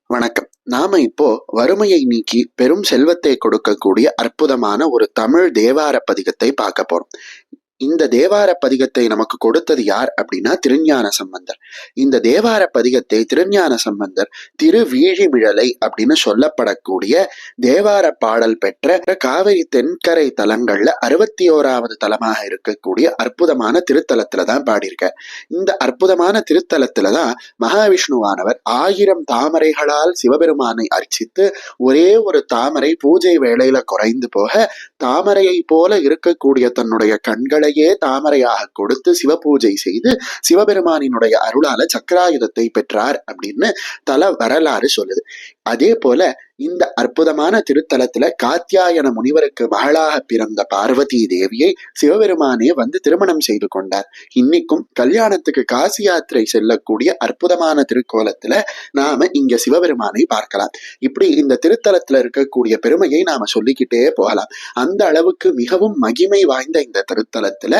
வணக்கம். நாம இப்போ வறுமையை நீக்கி பெரும் செல்வத்தை கொடுக்கக்கூடிய அற்புதமான ஒரு தமிழ் தேவார பதிகத்தை பார்க்க போறோம். இந்த தேவார பதிகத்தை நமக்கு கொடுத்தது யார் அப்படின்னா திருஞான சம்பந்தர். இந்த தேவார பதிகத்தை திருஞான சம்பந்தர் திருவீழிமிழலை அப்படின்னு சொல்லப்படக்கூடிய தேவார பாடல் பெற்ற காவிரி தென்கரை தலங்கள்ல 61வது தலமாக இருக்கக்கூடிய அற்புதமான திருத்தலத்துலதான் பாடியிருக்க. இந்த அற்புதமான திருத்தலத்துலதான் மகாவிஷ்ணுவானவர் 1000 தாமரைகளால் சிவபெருமானை அர்ச்சித்து ஒரே ஒரு தாமரை பூஜை வேளையில குறைந்து போக தாமரையை போல இருக்கக்கூடிய தன்னுடைய கண்களை தாமரையாக கொடுத்து சிவபூஜை செய்து சிவபெருமானினுடைய அருளால சக்கராயுதத்தை பெற்றார் அப்படின்னு தல வரலாறு சொல்லுது. அதே போல இந்த அற்புதமான திருத்தலத்துல காத்தியாயன முனிவருக்கு மகளாக பிறந்த பார்வதி தேவியை சிவபெருமானே வந்து திருமணம் செய்து கொண்டார். இன்னைக்கும் கல்யாணத்துக்கு காசி யாத்திரை செல்லக்கூடிய அற்புதமான திருக்கோலத்துல நாம இங்க சிவபெருமானை பார்க்கலாம். இப்படி இந்த திருத்தலத்துல இருக்கக்கூடிய பெருமையை நாம சொல்லிக்கிட்டே போகலாம். அந்த அளவுக்கு மிகவும் மகிமை வாய்ந்த இந்த திருத்தலத்துல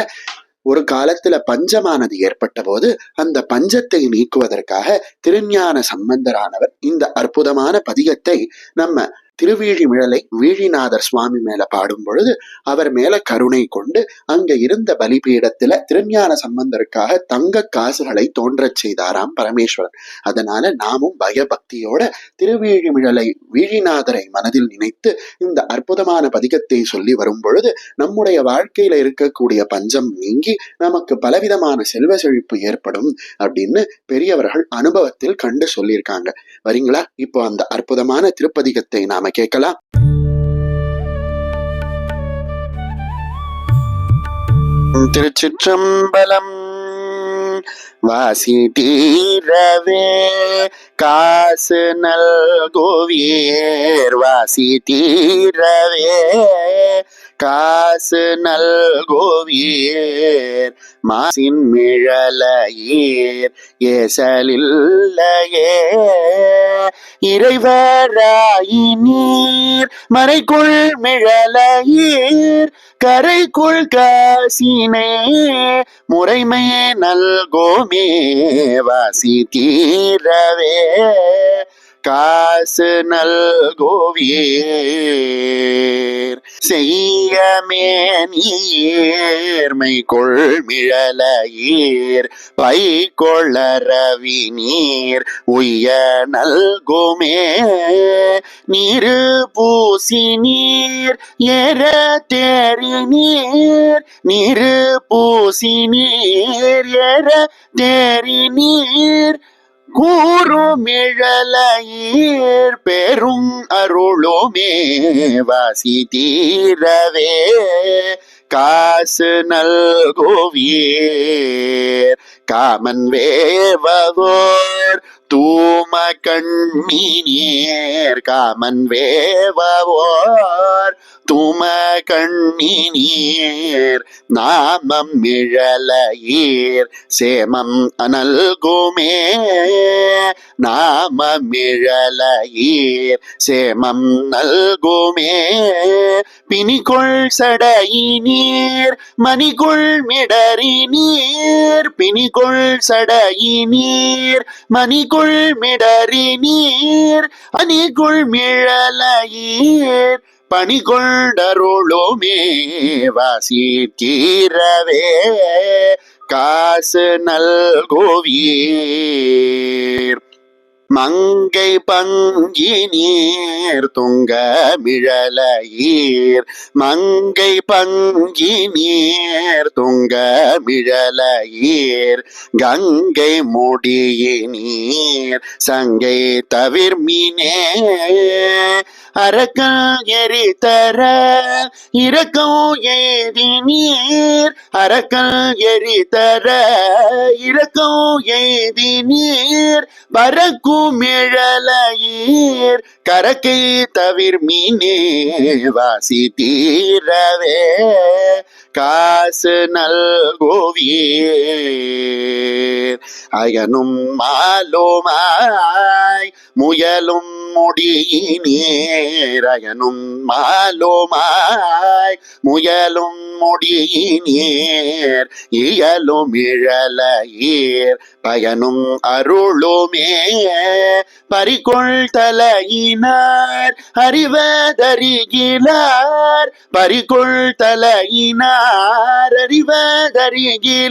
ஒரு காலத்துல பஞ்சமானது ஏற்பட்ட போது அந்த பஞ்சத்தை நீக்குவதற்காக திருஞான சம்பந்தரானவர் இந்த அற்புதமான பதிகத்தை நம்ம திருவீழிமிழலை வீழிநாதர் சுவாமி மேல பாடும் பொழுது அவர் மேல கருணை கொண்டு அங்க இருந்த பலிபீடத்துல திருஞான சம்பந்தருக்காக தங்க காசுகளை தோன்றச் செய்தாராம் பரமேஸ்வரன். அதனால நாமும் பயபக்தியோட திருவீழிமிழலை வீழிநாதரை மனதில் நினைத்து இந்த அற்புதமான பதிகத்தை சொல்லி வரும் பொழுது நம்முடைய வாழ்க்கையில இருக்கக்கூடிய பஞ்சம் நீங்கி நமக்கு பலவிதமான செல்வ செழிப்பு ஏற்படும் அப்படின்னு பெரியவர்கள் அனுபவத்தில் கண்டு சொல்லியிருக்காங்க. வரீங்களா? இப்போ அந்த அற்புதமான திருப்பதிகத்தை நாம கேட்கலாம். திருச்சிற்றம்பலம். வாசி தீரவே காசு நல்குவீர், வாசி தீரவே காசு நல்குவீர், மாசின் மிழலையீர் ஏசலில்லையே, இறைவராயினீர் மறைக்குள் மிழலையீர், கரைக்குள் காசினே முறைமை நல்கோமே, வாசி தீரவே காசு நல்கோவீர், செய்யமேனியேர்மை கொள்மிழலையீர், பை கொள்ளரவி நீர் உய்ய நல்குமே, நீரு பூசி நீர் ஏற தேறி நீர், நீரு பூசி நீர் ஏற தேறி நீர், கூறுமிழலையீர் பெரும் அருளுமே, வாசி தீரவே காசு நல்குவீர், காமன் வேவவோர் தூம கண்ணினீர், காமன் வேவவோர் தூம கண்ணினீர், நாமம் மிழலையீர் சேமம் அனல்குமே, நாமம் மிழலையீர் சேமம் நல்குமே, பிணிக்குள் சடையினீர் மணிக்குள் மிடறி நீர், பிணிக்குள் சடையினீர் மணிக்குள் மிடறி நீர், அணிக்குள் மிழலையீர் பணிகொண்டருளுமே, வாசி தீரவே காசு நல்குவீர், மங்கை பங்கி நீர் துங்க மிழலையீர், மங்கை பங்கி நீர் துங்க மிழலையீர், கங்கை முடியினீர் சங்கை தவிர்மினே, அரக்கல் எரித்தர இரக்கம் எய்தி நீர், அரக்கல் எரித்தர இரக்கம் எய்தி நீர், பறக்கும் மிழலையீர் கரக்கை தவிர்மீனே, வாசி தீரவே காசு நல்குவீர், அயனும் மாலுமாய் முயலும் முடியினேரயனும் மாலுமாய் முயலும் முடியினேர் இயலும் இழலையீர் பயனும் அருளுமே பறிகொள் தலையினார் அறிவதறிகிலார் பறிகொள் தலையினார் அறிவதறிகிலார்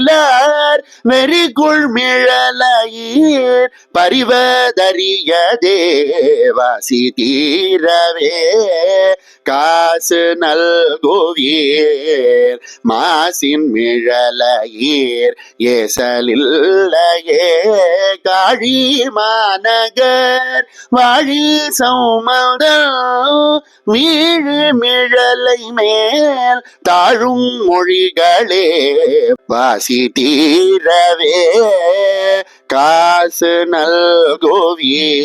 வெறிகுள் மிழலையீர் பறிவதறிய தேவாசி தீரவே காசு நல்குவீர் மாசின் மிழலையீர் ஏசலில்லையே காழி மாநகர் வாழி சௌமதம் வீழு மிழலை மேல் தாழும் மொழிகளே வாசி தீரவே காசு நல்குவீர்.